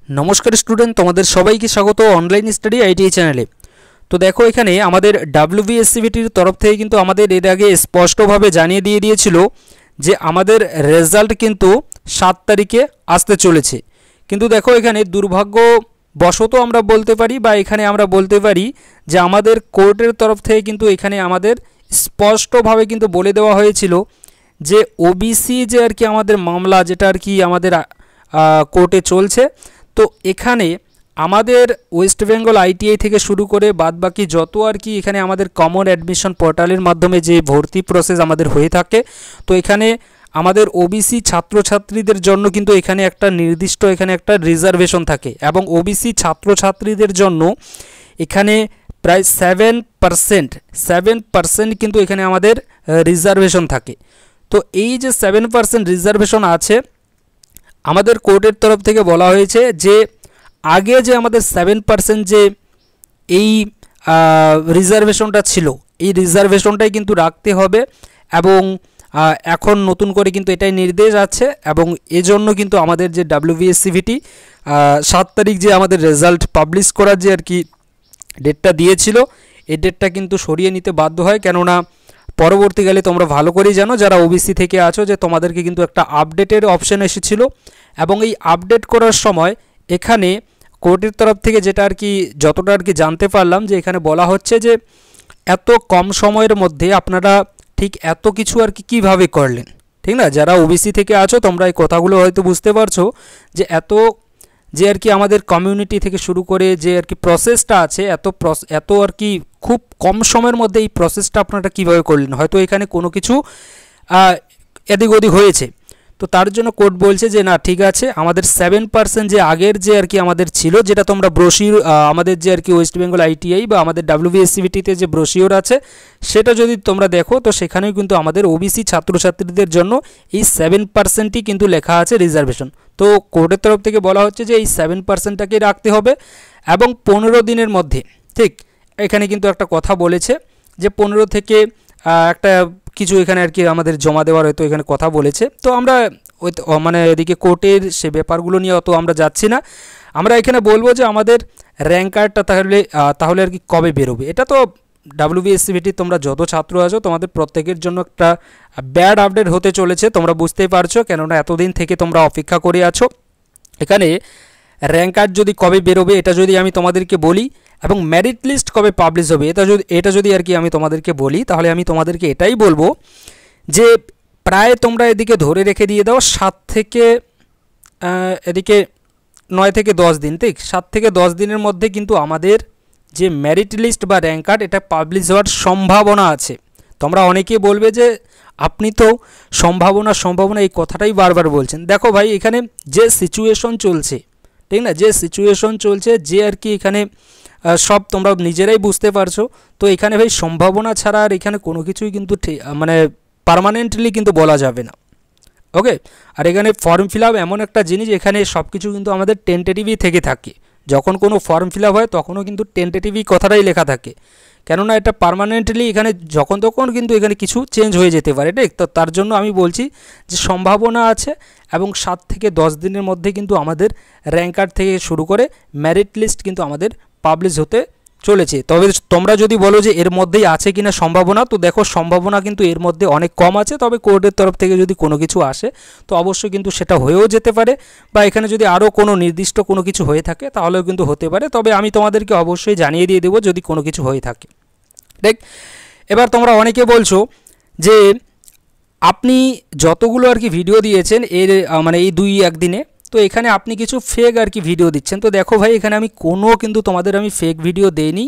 नमस्कार स्टूडेंट तुम्हारे सबाइके स्वागत ऑनलाइन स्टडी आईटीआई चैनले। तो देखो एखाने आमादेर डब्ल्यूबीएससीबीटीर तरफ थेके किन्तु आमादेर एर आगे स्पष्टभावे जानिये दिए दिएछिलो जे आमादेर रेजाल्ट किन्तु 7 तारिखे आसते चलेछे। किन्तु देखो एखाने दुर्भाग्यबशत आमरा बोलते पारी बा एखाने आमरा बोलते पारी जे आमादेर कोर्टेर तरफ थेके किन्तु एखाने आमादेर स्पष्टभावे किन्तु बोले देওয়া হয়েছিল जे ओबीसी जे आर कि आमादेर मामला जेटा आर कि आमादेर कोर्टे चलছে। तो एखाने आमादेर वेस्ट बेंगल आईटीआई थेके शुरू करे बाद बाकी जत आर कि एखाने आमादेर कमन एडमिशन पोर्टालेर माध्यमे जे भर्ती प्रसेस आमादेर हये थाके तो एखाने आमादेर ओबीसी छात्र छात्रीदेर जन्य किन्तु एखाने एकटा निर्दिष्ट एखाने एकटा रिजार्वेशन थाके एबं ओबीसी छात्र छात्रीदेर जन्य एखाने प्राय 7% किन्तु एखाने आमादेर रिजार्वेशन थाके। तो एई जे 7% रिजार्वेशन आछे आमादेर कोर्टेर तरफ थेके बला हयेछे जे आगे जे आमादेर 7% जे एई रिजार्वेशनटा छिलो एई रिजार्वेशनटाई किन्तु राखते होबे एबं एखन नतून करे किन्तु एटाई निर्देश आछे एबं एजोन्नो किन्तु आमादेर जे डब्ल्यूबीएससीबीटी 7 तारिख जे आमादेर रेजाल्ट पाबलिश करार जे आर कि डेटटा दिएछिलो एई डेटटा किन्तु सरिये निते बाध्य हय केनना परवर्तीकाले तोमरा भालो करेई जानो जारा ओबीसी थेके आछो जे तोमादेरके किन्तु एकटा आपडेटेर अपशन एसेछिलो एबं एई आपडेट करार समय एखाने कोर्टेर तरफ थेके जेटा आर कि जतटा आर कि जानते पारलाम जे एखाने बला हच्छे जे एत कम समयेर मध्य आपनारा ठीक एत किछु आर कि किभाबे करलेन ठीक ना। जारा ओबीसी थेके आछो तोमरा एई कथागुलो हयतो बुझते पारछो जे एत जे आर कि आमादेर कम्यूनिटी थेके शुरू करे जे आर कि प्रसेसटा आछे एत आर कि खूब कम समयेर मध्य एई प्रसेसटा आपनारा किभाबे करलेन हयतो एखाने कोनो किछु एदिक ओदिक हयेछे। तो तार जोन्नो कोर्ट बोलछे जे ना ठीक आछे आमादेर 7% जे आगेर जे आर कि आमादेर छिलो जेटा तोमरा ब्रोशिओर आमादेर जे आर कि वेस्ट बेंगल आईटीआई बा आमादेर डब्ल्यूबीएससीबीटीते जे ब्रोशिओर आछे सेटा जोदि तोमरा देखो तो सेखानेও किन्तु आमादेर ओबीसी छात्रछात्रीदेर जन्य एई 7%ই किन्तु लेखा आछे रिजार्वेशन। तो कोर्टेर तरफ थेके बला हच्छे जे एई 7%টাকে राखते होबे एबं 15 दिनेर मध्ये ठीक एखाने किन्तु एकटा कथा बोलेछे जे 15 থেকে একটা কিছু এখানে আর কি আমাদের জমা দেওয়ার হয়তো এখানে কথা বলেছে। তো আমরা ওই মানে এদিকে কোর্টের সে ব্যাপারগুলো নিয়ে অত আমরা যাচ্ছি না। আমরা এখানে বলবো যে আমাদের র্যাঙ্ক কার্ডটা তাহলে আর কি কবে বেরোবে। এটা তো ডব্লিউবিএসসিবিটি তোমরা যত ছাত্র আছো তোমাদের প্রত্যেকের জন্য একটা ব্যাড আপডেট হতে চলেছে তোমরা বুঝতেই পারছো কেননা এতদিন থেকে তোমরা অপেক্ষা করে আছো। এখানে র্যাঙ্ক কার্ড যদি কবে বেরোবে এটা যদি আমি তোমাদেরকে বলি এবং মেরিট লিস্ট কবে পাবলিশ হবে এটা যদি আর কি আমি তোমাদেরকে বলি তাহলে আমি তোমাদেরকে এটাই বলবো যে প্রায় তোমরা এদিকে ধরে রেখে দিয়ে দাও 7 থেকে এদিকে 9 থেকে 10 দিন ঠিক 7 থেকে 10 দিনের মধ্যে কিন্তু আমাদের যে মেরিট লিস্ট বা র্যাঙ্ক কার্ড এটা পাবলিশ হওয়ার সম্ভাবনা আছে। তোমরা অনেকেই বলবে যে আপনি তো সম্ভাবনা এই কথাটাই বারবার বলছেন। দেখো ভাই এখানে যে সিচুয়েশন চলছে ঠিক না যে সিচুয়েশন চলছে যে আর কি এখানে সব তোমরা নিজেরাই বুঝতে পারছো। তো এখানে ভাই সম্ভাবনা ছাড়া আর এখানে কোনো কিছুই কিন্তু মানে পার্মানেন্টলি কিন্তু বলা যাবে না ওকে। আর এখানে ফর্ম ফিল আপ এমন একটা জিনিস এখানে সব কিছু কিন্তু আমাদের টেন্টেটিভই থেকে থাকে। যখন কোনো ফর্ম ফিল আপ হয় তখনও কিন্তু টেন্টেটিভই কথাটাই লেখা থাকে কেননা এটা পার্মানেন্টলি এখানে যখন তখন কিন্তু এখানে কিছু চেঞ্জ হয়ে যেতে পারে ঠিক। তো তার জন্য আমি বলছি যে সম্ভাবনা আছে এবং 7 থেকে 10 দিনের মধ্যে কিন্তু আমাদের র্যাঙ্ক কার্ড থেকে শুরু করে মেরিট লিস্ট কিন্তু আমাদের পাবলিশ হতে চলেছে। তবে তোমরা যদি বলো যে এর মধ্যেই আছে কিনা সম্ভাবনা তো দেখো সম্ভাবনা কিন্তু এর মধ্যে অনেক কম আছে। তবে কোর্টের তরফ থেকে যদি কোনো কিছু আসে তো অবশ্যই কিন্তু সেটা হয়েও যেতে পারে বা এখানে যদি আরও কোনো নির্দিষ্ট কোনো কিছু হয়ে থাকে তাহলেও কিন্তু হতে পারে। তবে আমি তোমাদেরকে অবশ্যই জানিয়ে দিয়ে দেবো যদি কোনো কিছু হয়ে থাকে ঠিক। এবার তোমরা অনেকে বলছো যে আপনি যতগুলো আর কি ভিডিও দিয়েছেন এর মানে এই 2-1 দিনে তো এখানে আপনি কিছু ফেক আর কি ভিডিও দিচ্ছেন। তো দেখো ভাই এখানে আমি কোনো কিন্তু তোমাদের আমি ফেক ভিডিও দেইনি।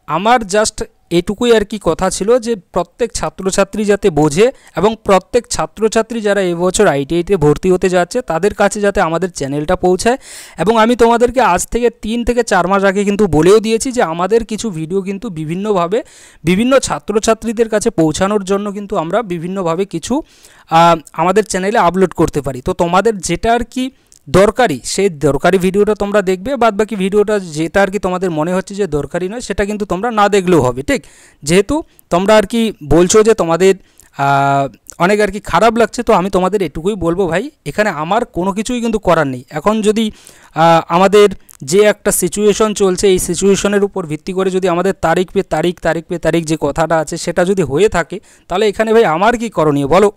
আমার জাস্ট এটুকুই আর কি কথা ছিল যে প্রত্যেক ছাত্রছাত্রী যাতে বোঝে এবং প্রত্যেক ছাত্রছাত্রী যারা এবছর আইটিআইতে ভর্তি হতে যাচ্ছে তাদের কাছে যাতে আমাদের চ্যানেলটা পৌঁছায়। এবং আমি তোমাদেরকে আজ থেকে 3 থেকে 4 মাস আগে কিন্তু বলেও দিয়েছি যে আমাদের কিছু ভিডিও কিন্তু বিভিন্নভাবে বিভিন্ন ছাত্রছাত্রীদের কাছে পৌঁছানোর জন্য কিন্তু আমরা বিভিন্নভাবে কিছু আমাদের চ্যানেলে আপলোড করতে পারি। তো তোমাদের যেটা আর কি দরকারি সেই দরকারি ভিডিওটা তোমরা দেখবে বাদ বাকি ভিডিওটা যেটা আর কি তোমাদের মনে হচ্ছে যে দরকারি নয় সেটা কিন্তু তোমরা না দেখলেও হবে ঠিক। যেহেতু তোমরা আর কি বলছো যে তোমাদের অনেক আর কি খারাপ লাগছে। তো আমি তোমাদের এটুকুই বলবো ভাই, এখানে আমার কোনো কিছুই কিন্তু করার নেই। এখন যদি আমাদের যে একটা সিচুয়েশন চলছে, এই সিচুয়েশনের উপর ভিত্তি করে যদি আমাদের তারিখ পে তারিখ যে কথাটা আছে সেটা যদি হয়ে থাকে, তাহলে এখানে ভাই আমার কি করণীয় বলো?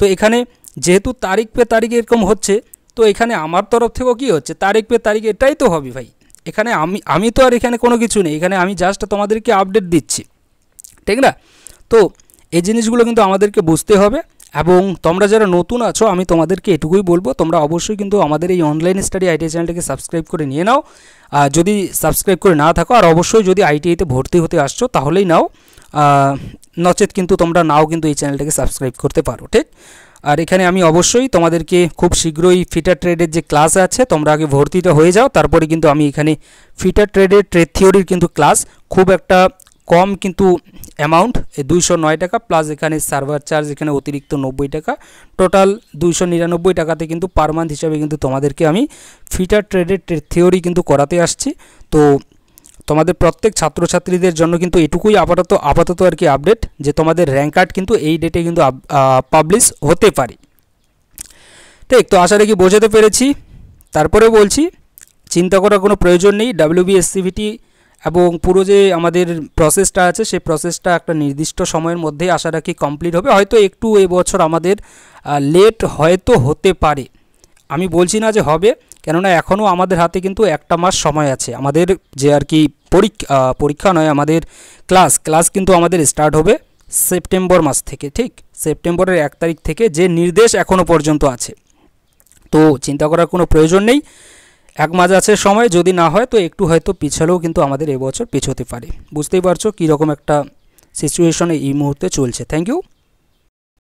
তো এখানে যেহেতু তারিখ পে তারিখ এরকম হচ্ছে, তো এখানে আমার তরফ থেকেও কী হচ্ছে, তারিখ পে তারিখ এটাই তো হবে ভাই। এখানে আমি তো আর এখানে কোনো কিছু নেই, এখানে আমি জাস্ট তোমাদেরকে আপডেট দিচ্ছি, ঠিক না? তো এই জিনিসগুলো কিন্তু আমাদেরকে বুঝতে হবে। এবং তোমরা যারা নতুন আছো, আমি তোমাদেরকে এটুকুই বলবো, তোমরা অবশ্যই কিন্তু আমাদের এই অনলাইন স্টাডি আইটিআই চ্যানেলটাকে সাবস্ক্রাইব করে নিয়ে নাও, যদি সাবস্ক্রাইব করে না থাকো। আর অবশ্যই যদি আইটিআইতে ভর্তি হতে আসছো তাহলেই নাও, নচেত কিন্তু তোমরা নাও কিন্তু এই চ্যানেলটাকে সাবস্ক্রাইব করতে পারো, ঠিক? আর এখানে আমি অবশ্যই তোমাদেরকে খুব শীঘ্রই ফিটার ট্রেডের যে ক্লাস আছে, তোমরা আগে ভর্তিটা হয়ে যাও, তারপরে কিন্তু আমি এখানে ফিটার ট্রেডের ট্রেড থিওরির কিন্তু ক্লাস খুব একটা কম কিন্তু অ্যামাউন্ট 209 টাকা প্লাস এখানে সার্ভার চার্জ এখানে অতিরিক্ত 90 টাকা, টোটাল 299 টাকাতে কিন্তু পার মান্থ হিসাবে কিন্তু তোমাদেরকে আমি ফিটার ট্রেডের ট্রেড থিওরি কিন্তু করাতে আসছি। তো তোমাদের প্রত্যেক ছাত্রছাত্রীদের জন্য কিন্তু এটুকুই আপাতত আর কি আপডেট, যে তোমাদের র্যাঙ্ক কার্ড কিন্তু এই ডেটে কিন্তু পাবলিশ হতে পারে, ঠিক? তো আশা রাখি বোঝাতে পেরেছি। তারপরে বলছি, চিন্তা করার কোনো প্রয়োজন নেই। WBSCVT এবং পুরো যে আমাদের প্রসেসটা আছে, সেই প্রসেসটা একটা নির্দিষ্ট সময়ের মধ্যেই আশা রাখি কমপ্লিট হবে। হয়তো একটু এবছর আমাদের লেট হয়তো হতে পারে, আমি বলছি না যে হবে, কেননা এখনও আমাদের হাতে কিন্তু একটা মাস সময় আছে। আমাদের যে আর কি পরীক্ষা নয়, আমাদের ক্লাস কিন্তু আমাদের স্টার্ট হবে সেপ্টেম্বর মাস থেকে, ঠিক? সেপ্টেম্বরের 1 তারিখ থেকে যে নির্দেশ এখনও পর্যন্ত আছে। তো চিন্তা করার কোনো প্রয়োজন নেই, 1 মাস আছে সময়, যদি না হয় তো একটু হয়তো পিছালেও কিন্তু আমাদের এবছর পিছোতে পারে। বুঝতেই পারছো কীরকম একটা সিচুয়েশনে এই মুহূর্তে চলছে। Thank you.